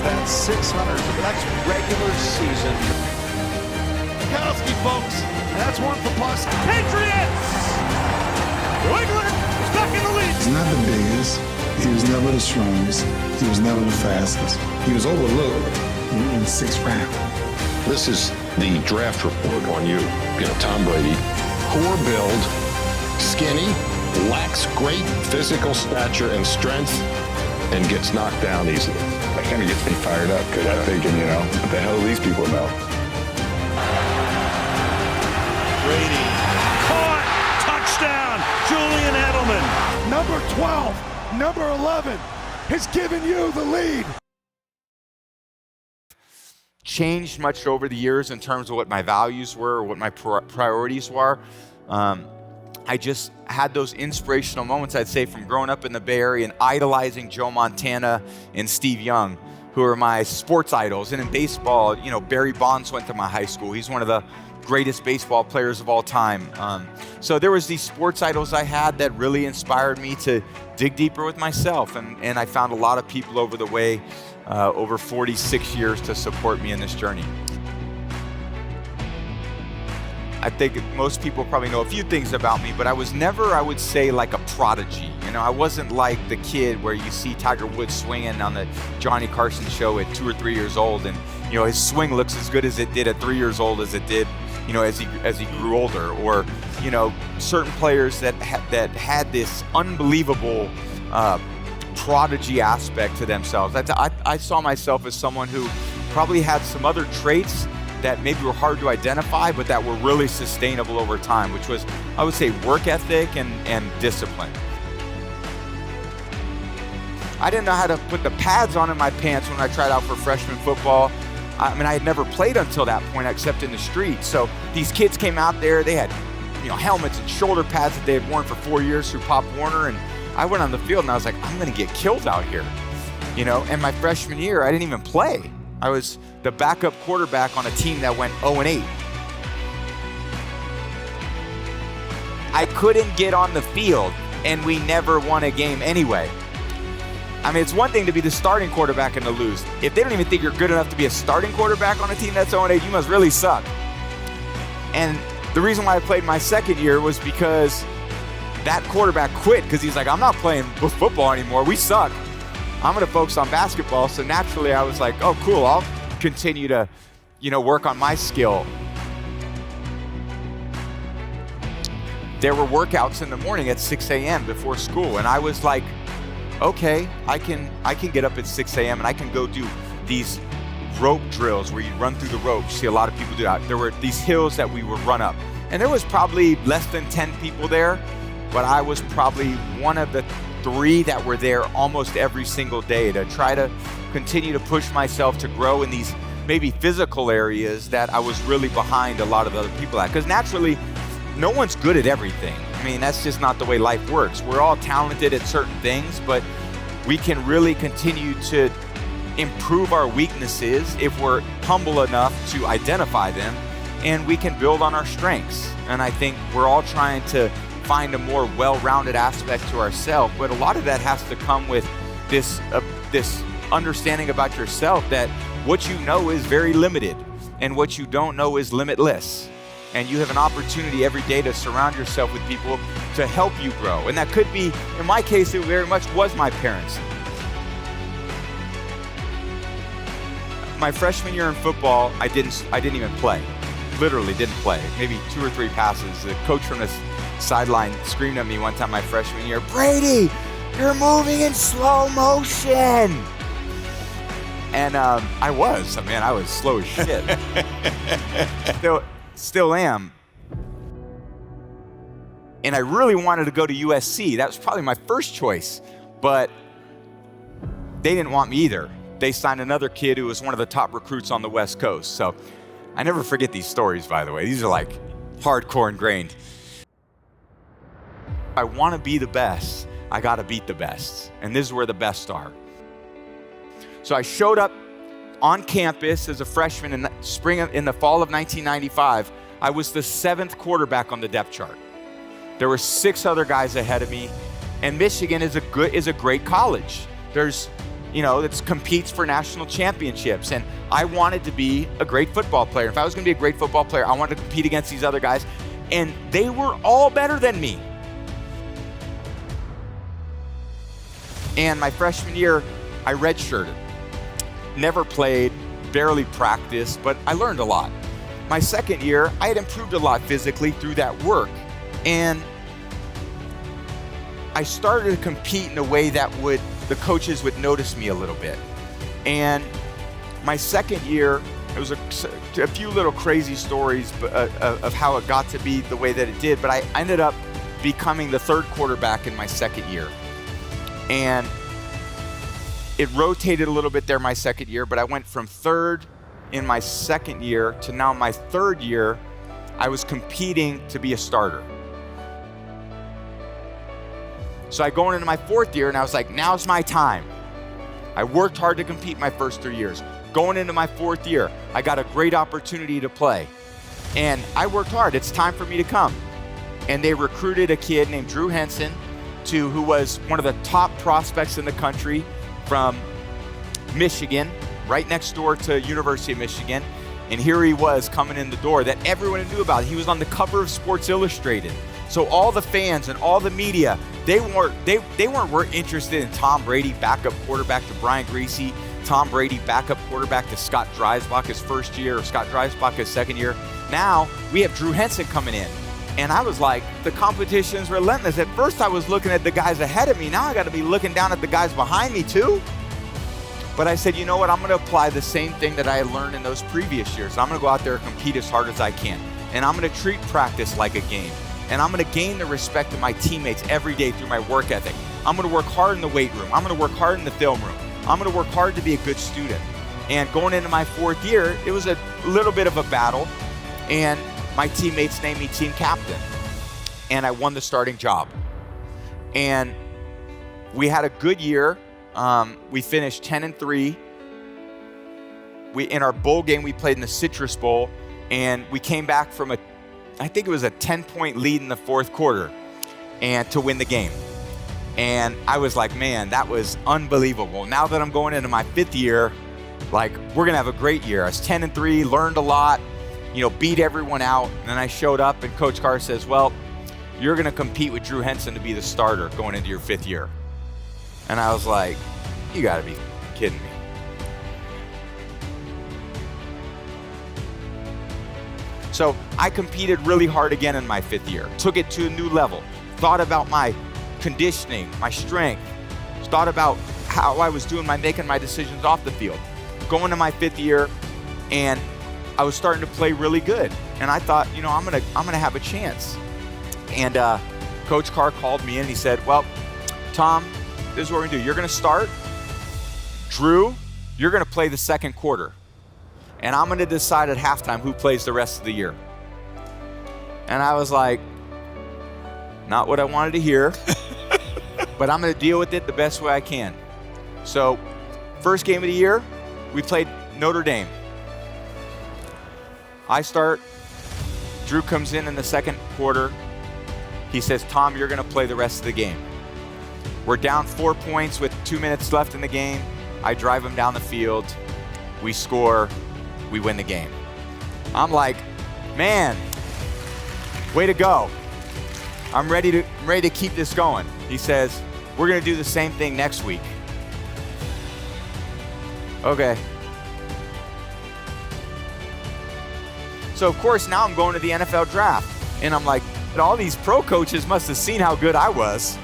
that 600. That's regular season. Kowski, folks. That's one for plus. Patriots! New England is back in the lead. He's not the biggest. He was never the strongest. He was never the fastest. He was overlooked in the 6th round. This is the draft report on you. Tom Brady, poor build, skinny, lacks great physical stature and strength, and gets knocked down easily. That kind of gets me fired up because I'm thinking, what the hell do these people know? Brady, caught, touchdown, Julian Edelman. Number 12, number 11 has given you the lead. Changed much over the years in terms of what my values were, or what my priorities were. I just had those inspirational moments, I'd say, from growing up in the Bay Area and idolizing Joe Montana and Steve Young, who are my sports idols. And in baseball, Barry Bonds went to my high school. He's one of the greatest baseball players of all time. So there was these sports idols I had that really inspired me to dig deeper with myself. And I found a lot of people over the way, over 46 years, to support me in this journey. I think most people probably know a few things about me, but I was never, I would say, like a prodigy. I wasn't like the kid where you see Tiger Woods swinging on the Johnny Carson show at 2 or 3 years old, and his swing looks as good as it did at 3 years old as it did, as he grew older. Or certain players that had this unbelievable prodigy aspect to themselves. I saw myself as someone who probably had some other traits that maybe were hard to identify, but that were really sustainable over time, which was, I would say, work ethic and discipline. I didn't know how to put the pads on in my pants when I tried out for freshman football. I had never played until that point, except in the street. So these kids came out there, they had helmets and shoulder pads that they had worn for 4 years through Pop Warner, and I went on the field and I was like, I'm gonna get killed out here. And my freshman year, I didn't even play. I was the backup quarterback on a team that went 0-8. I couldn't get on the field, and we never won a game anyway. It's one thing to be the starting quarterback and to lose. If they don't even think you're good enough to be a starting quarterback on a team that's 0-8, you must really suck. And the reason why I played my second year was because that quarterback quit, because he's like, I'm not playing football anymore. We suck. I'm going to focus on basketball. So naturally, I was like, oh, cool. I'll continue to, work on my skill. There were workouts in the morning at 6 a.m. before school. And I was like, okay, I can get up at 6 a.m. and I can go do these rope drills where you run through the ropes. You see a lot of people do that. There were these hills that we would run up. And there was probably less than 10 people there, but I was probably one of the 3 that were there almost every single day to try to continue to push myself to grow in these maybe physical areas that I was really behind a lot of other people at. Because naturally, no one's good at everything. That's just not the way life works. We're all talented at certain things, but we can really continue to improve our weaknesses if we're humble enough to identify them, and we can build on our strengths. And I think we're all trying to find a more well-rounded aspect to ourselves, but a lot of that has to come with this understanding about yourself that what you know is very limited and what you don't know is limitless. And you have an opportunity every day to surround yourself with people to help you grow. And that could be, in my case, it very much was my parents. My freshman year in football, I didn't even play. Literally didn't play. Maybe 2 or 3 passes. The coach from the sideline screamed at me one time my freshman year, "Brady, you're moving in slow motion." And I was slow as shit. Still am. And I really wanted to go to USC. That was probably my first choice, but they didn't want me either. They signed another kid who was one of the top recruits on the West Coast. So I never forget these stories, by the way. These are like hardcore ingrained. If I want to be the best, I got to beat the best. And this is where the best are. So I showed up on campus as a freshman in the fall of 1995. I was the 7th quarterback on the depth chart. There were 6 other guys ahead of me, and Michigan is a great college. There's that competes for national championships. And I wanted to be a great football player. If I was going to be a great football player, I wanted to compete against these other guys. And they were all better than me. And my freshman year, I redshirted. Never played, barely practiced, but I learned a lot. My second year, I had improved a lot physically through that work. And I started to compete in a way that the coaches would notice me a little bit. And my second year, it was a few little crazy stories of how it got to be the way that it did, but I ended up becoming the third quarterback in my second year. And it rotated a little bit there my second year, but I went from third in my second year to now my third year, I was competing to be a starter. So I go into my fourth year and I was like, now's my time. I worked hard to compete my first 3 years. Going into my fourth year, I got a great opportunity to play. And I worked hard. It's time for me to come. And they recruited a kid named Drew Henson, who was one of the top prospects in the country from Michigan, right next door to University of Michigan. And here he was coming in the door that everyone knew about. He was on the cover of Sports Illustrated. So all the fans and all the media, they weren't interested in Tom Brady, backup quarterback to Brian Griese, Tom Brady, backup quarterback to Scott Dreisbach his first year, or Scott Dreisbach his second year. Now we have Drew Henson coming in. And I was like, the competition's relentless. At first I was looking at the guys ahead of me. Now I got to be looking down at the guys behind me too. But I said, you know what? I'm going to apply the same thing that I had learned in those previous years. I'm going to go out there and compete as hard as I can. And I'm going to treat practice like a game. And I'm going to gain the respect of my teammates every day through my work ethic. I'm going to work hard in the weight room. I'm going to work hard in the film room. I'm going to work hard to be a good student. And going into my fourth year, it was a little bit of a battle. And my teammates named me team captain. And I won the starting job. And we had a good year. We finished 10-3. In our bowl game, we played in the Citrus Bowl. And we came back from I think it was a 10-point lead in the fourth quarter and to win the game. And I was like, man, that was unbelievable. Now that I'm going into my fifth year, like, we're going to have a great year. I was 10-3, learned a lot, beat everyone out. And then I showed up and Coach Carr says, well, you're going to compete with Drew Henson to be the starter going into your fifth year. And I was like, you got to be kidding me. So I competed really hard again in my fifth year, took it to a new level, thought about my conditioning, my strength, thought about how I was making my decisions off the field. Going to my fifth year, and I was starting to play really good. And I thought, I'm gonna have a chance. And Coach Carr called me in and he said, well, Tom, this is what we're gonna do. You're gonna start. Drew, you're gonna play the second quarter. And I'm going to decide at halftime who plays the rest of the year. And I was like, not what I wanted to hear, but I'm going to deal with it the best way I can. So, first game of the year, we played Notre Dame. I start. Drew comes in the second quarter. He says, Tom, you're going to play the rest of the game. We're down 4 points with 2 minutes left in the game. I drive him down the field. We score. We win the game. I'm like, man, way to go. I'm ready to keep this going. He says, we're going to do the same thing next week. Okay. So, of course, now I'm going to the NFL draft. And I'm like, all these pro coaches must have seen how good I was.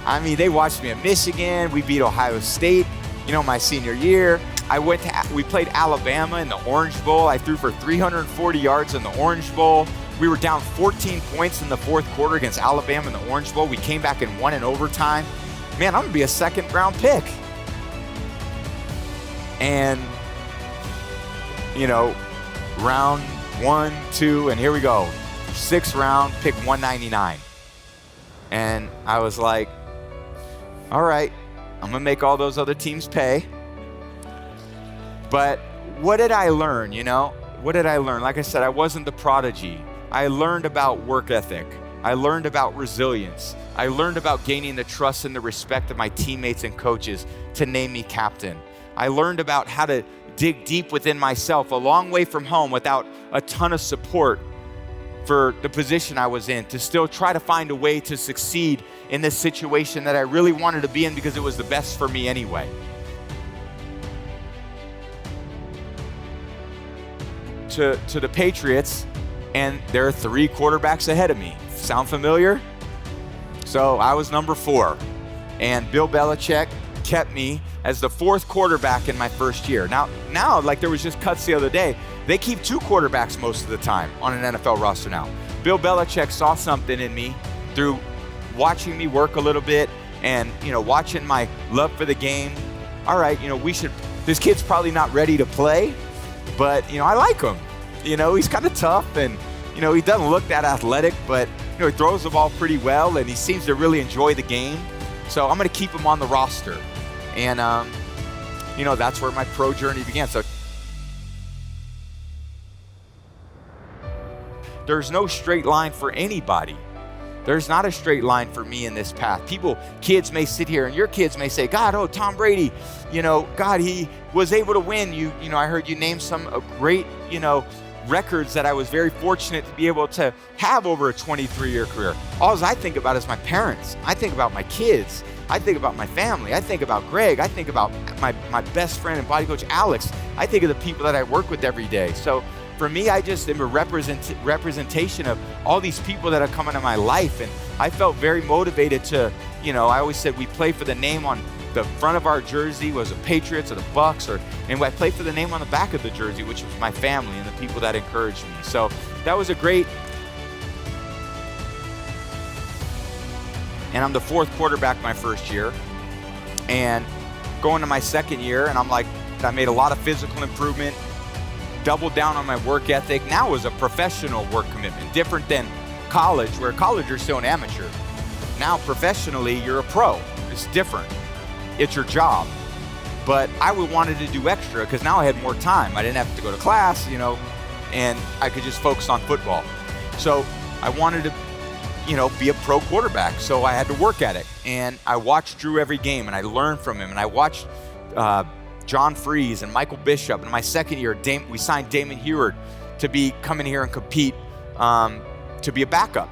I mean, they watched me at Michigan. We beat Ohio State, my senior year. We played Alabama in the Orange Bowl. I threw for 340 yards in the Orange Bowl. We were down 14 points in the fourth quarter against Alabama in the Orange Bowl. We came back and won in overtime. Man, I'm going to be a second round pick. And, round 1, 2, and here we go. 6th round, pick 199. And I was like, all right, I'm going to make all those other teams pay. But what did I learn, What did I learn? Like I said, I wasn't the prodigy. I learned about work ethic. I learned about resilience. I learned about gaining the trust and the respect of my teammates and coaches to name me captain. I learned about how to dig deep within myself, a long way from home without a ton of support for the position I was in, to still try to find a way to succeed in this situation that I really wanted to be in because it was the best for me anyway. To the Patriots, and there are 3 quarterbacks ahead of me. Sound familiar? So I was number 4, and Bill Belichick kept me as the 4th quarterback in my first year. Now, like there was just cuts the other day, they keep 2 quarterbacks most of the time on an NFL roster now. Bill Belichick saw something in me through watching me work a little bit and, watching my love for the game. All right, this kid's probably not ready to play, but, I like him. He's kind of tough and, he doesn't look that athletic, but, he throws the ball pretty well and he seems to really enjoy the game. So I'm going to keep him on the roster. And, that's where my pro journey began. So there's no straight line for anybody. There's not a straight line for me in this path. Kids may sit here and your kids may say, God, Tom Brady, God, he was able to win. I heard you name some great, records that I was very fortunate to be able to have over a 23-year career. All I think about is my parents. I think about my kids. I think about my family. I think about Greg. I think about my best friend and body coach, Alex. I think of the people that I work with every day. So for me, I just am a representation of all these people that have come into my life. And I felt very motivated to, I always said we play for the name on the front of our jersey was the Patriots or the Bucks, and I played for the name on the back of the jersey, which was my family and the people that encouraged me. So that was a great, and I'm the 4th quarterback my first year, and going to my 2nd year, and I made a lot of physical improvement, doubled down on my work ethic. Now it was a professional work commitment, different than college, where college you're still an amateur. Now professionally, you're a pro. It's different. It's your job. But I wanted to do extra because now I had more time. I didn't have to go to class, and I could just focus on football. So I wanted to, be a pro quarterback. So I had to work at it. And I watched Drew every game and I learned from him. And I watched John Freeze and Michael Bishop. And in my 2nd year, we signed Damon Heward to come in here and compete to be a backup.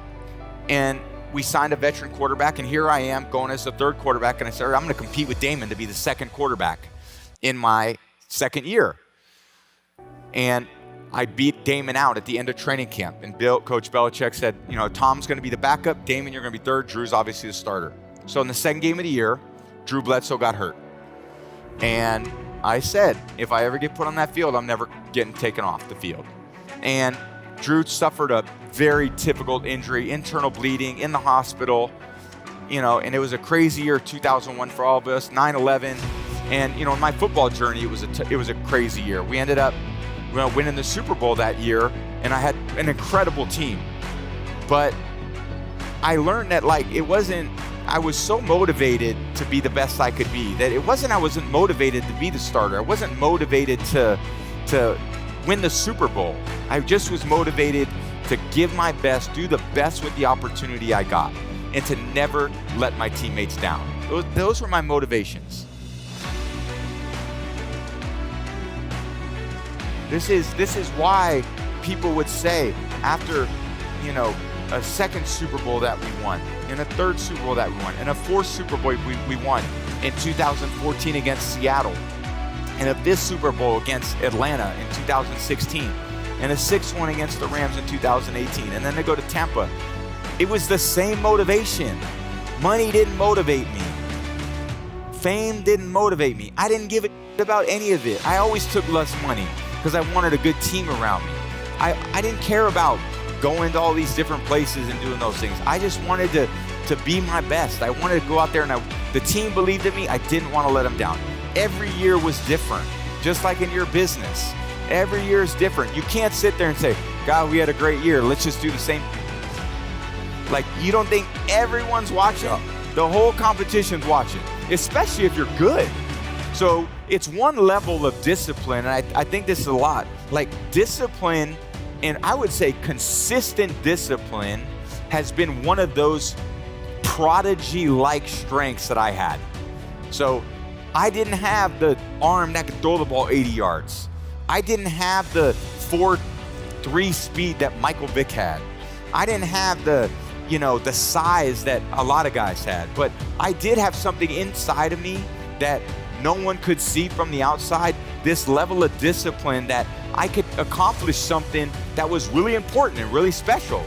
And we signed a veteran quarterback, and here I am going as the 3rd quarterback, and I said, I'm going to compete with Damon to be the 2nd quarterback in my 2nd year. And I beat Damon out at the end of training camp, and Coach Belichick said, Tom's going to be the backup, Damon, you're going to be 3rd, Drew's obviously the starter. So in the 2nd game of the year, Drew Bledsoe got hurt. And I said, if I ever get put on that field, I'm never getting taken off the field. And Drew suffered a very typical injury, internal bleeding, in the hospital, and it was a crazy year, 2001 for all of us, 9/11, and in my football journey, it was a crazy year. We ended up winning the Super Bowl that year, and I had an incredible team. But I learned that I was so motivated to be the best I could be that I wasn't motivated to be the starter. I wasn't motivated to win the Super Bowl. I just was motivated to give my best, do the best with the opportunity I got, and to never let my teammates down. Those were my motivations. This is why people would say after, a 2nd Super Bowl that we won, and a 3rd Super Bowl that we won, and a 4th Super Bowl we won in 2014 against Seattle, and of this Super Bowl against Atlanta in 2016, and a 6th one against the Rams in 2018, and then to go to Tampa. It was the same motivation. Money didn't motivate me. Fame didn't motivate me. I didn't give a about any of it. I always took less money because I wanted a good team around me. I didn't care about going to all these different places and doing those things. I just wanted to be my best. I wanted to go out there, and the team believed in me. I didn't want to let them down. Every year was different, just like in your business. Every year is different. You can't sit there and say, God, we had a great year. Let's just do the same. You don't think everyone's watching? The whole competition's watching, especially if you're good. So it's one level of discipline, and I think this is a lot. Discipline, and I would say consistent discipline, has been one of those prodigy-like strengths that I had. So I didn't have the arm that could throw the ball 80 yards. I didn't have the 4.3 speed that Michael Vick had. I didn't have the size that a lot of guys had, but I did have something inside of me that no one could see from the outside, this level of discipline that I could accomplish something that was really important and really special.